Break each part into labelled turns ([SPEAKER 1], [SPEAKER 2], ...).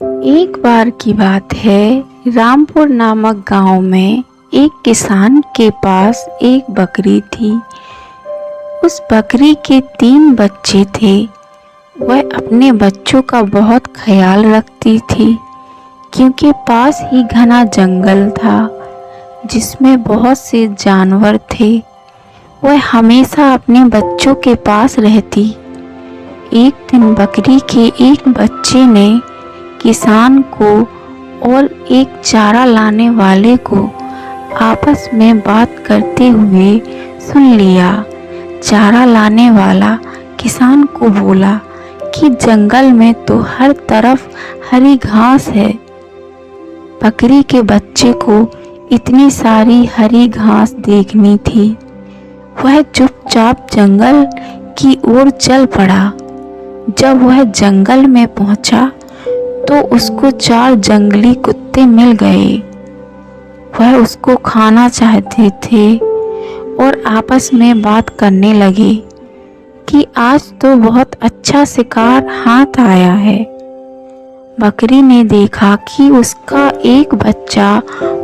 [SPEAKER 1] एक बार की बात है, रामपुर नामक गांव में एक किसान के पास एक बकरी थी। उस बकरी के 3 बच्चे थे। वह अपने बच्चों का बहुत ख्याल रखती थी, क्योंकि पास ही घना जंगल था जिसमें बहुत से जानवर थे। वह हमेशा अपने बच्चों के पास रहती। एक दिन बकरी के एक बच्चे ने किसान को और एक चारा लाने वाले को आपस में बात करते हुए सुन लिया। चारा लाने वाला किसान को बोला कि जंगल में तो हर तरफ हरी घास है। बकरी के बच्चे को इतनी सारी हरी घास देखनी थी। वह चुपचाप जंगल की ओर चल पड़ा। जब वह जंगल में पहुंचा तो उसको 4 जंगली कुत्ते मिल गए। वह उसको खाना चाहते थे और आपस में बात करने लगे कि आज तो बहुत अच्छा शिकार हाथ आया है। बकरी ने देखा कि उसका एक बच्चा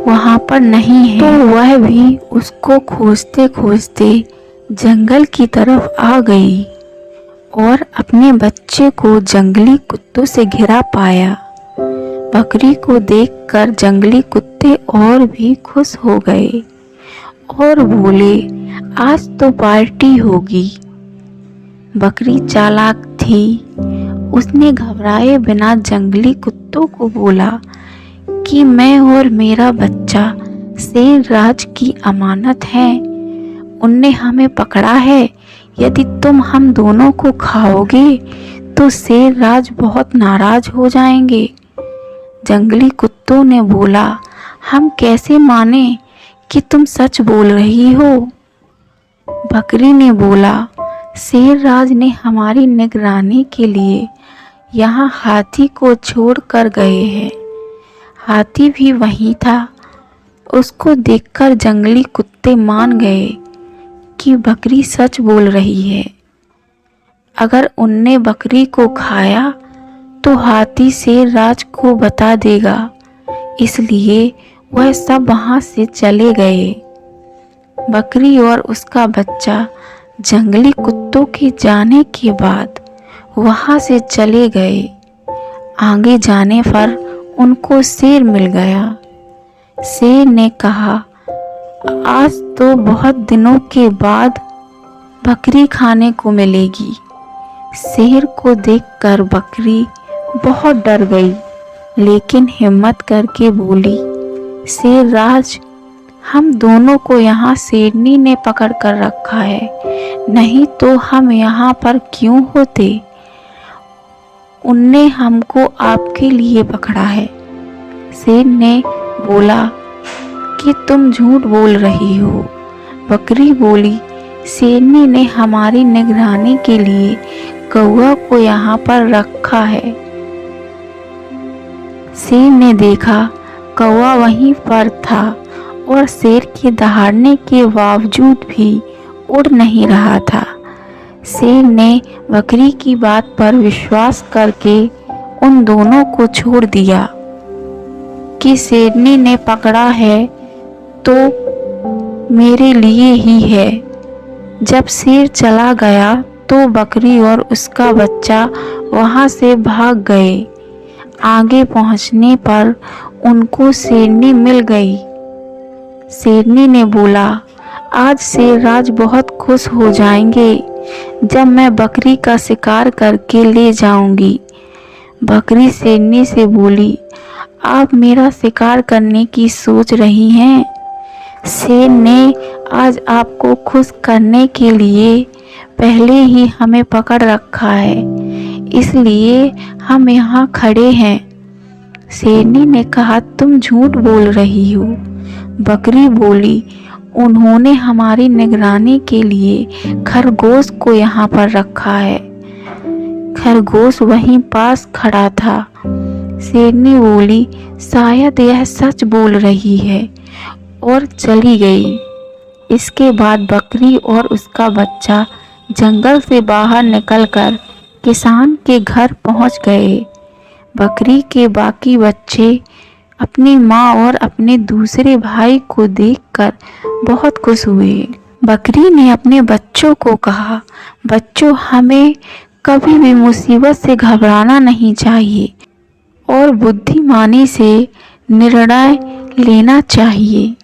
[SPEAKER 1] वहां पर नहीं है, तो वह भी उसको खोजते खोजते जंगल की तरफ आ गई और अपने बच्चे को जंगली कुत्तों से घिरा पाया। बकरी को देखकर जंगली कुत्ते और भी खुश हो गए और बोले, आज तो पार्टी होगी। बकरी चालाक थी। उसने घबराए बिना जंगली कुत्तों को बोला कि मैं और मेरा बच्चा शेर राज की अमानत है। उनने हमें पकड़ा है। यदि तुम हम दोनों को खाओगे तो शेर राज बहुत नाराज हो जाएंगे। जंगली कुत्तों ने बोला, हम कैसे माने कि तुम सच बोल रही हो। बकरी ने बोला, शेर राज ने हमारी निगरानी के लिए यहाँ हाथी को छोड़ कर गए हैं। हाथी भी वहीं था। उसको देखकर जंगली कुत्ते मान गए कि बकरी सच बोल रही है। अगर उनने बकरी को खाया तो हाथी शेर राज को बता देगा, इसलिए वह सब वहां से चले गए। बकरी और उसका बच्चा जंगली कुत्तों के जाने के बाद वहां से चले गए। आगे जाने पर उनको शेर मिल गया। शेर ने कहा, आज तो बहुत दिनों के बाद बकरी खाने को मिलेगी। शेर को देखकर बकरी बहुत डर गई, लेकिन हिम्मत करके बोली, शेर राज, हम दोनों को यहाँ शेरनी ने पकड़ कर रखा है, नहीं तो हम यहाँ पर क्यों होते। उनने हमको आपके लिए पकड़ा है। शेर ने बोला कि तुम झूठ बोल रही हो। बकरी बोली, शेरनी ने हमारी निगरानी के लिए कौवा को यहाँ पर रखा है। शेर ने देखा कौवा वहीं पर था और शेर के दहाड़ने के बावजूद भी उड़ नहीं रहा था। शेर ने बकरी की बात पर विश्वास करके उन दोनों को छोड़ दिया कि शेरनी ने पकड़ा है तो मेरे लिए ही है। जब शेर चला गया तो बकरी और उसका बच्चा वहां से भाग गए। आगे पहुंचने पर उनको शेरनी मिल गई। शेरनी ने बोला, आज शेर राज बहुत खुश हो जाएंगे जब मैं बकरी का शिकार करके ले जाऊंगी। बकरी शेरनी से बोली, आप मेरा शिकार करने की सोच रही हैं। शेर ने आज आपको खुश करने के लिए पहले ही हमें पकड़ रखा है, इसलिए हम यहाँ खड़े हैं। शेरनी ने कहा, तुम झूठ बोल रही हो। बकरी बोली, उन्होंने हमारी निगरानी के लिए खरगोश को यहाँ पर रखा है। खरगोश वहीं पास खड़ा था। शेरनी बोली, शायद यह सच बोल रही है, और चली गई। इसके बाद बकरी और उसका बच्चा जंगल से बाहर निकलकर किसान के घर पहुंच गए। बकरी के बाकी बच्चे अपनी माँ और अपने दूसरे भाई को देखकर बहुत खुश हुए। बकरी ने अपने बच्चों को कहा, बच्चों, हमें कभी भी मुसीबत से घबराना नहीं चाहिए और बुद्धिमानी से निर्णय लेना चाहिए।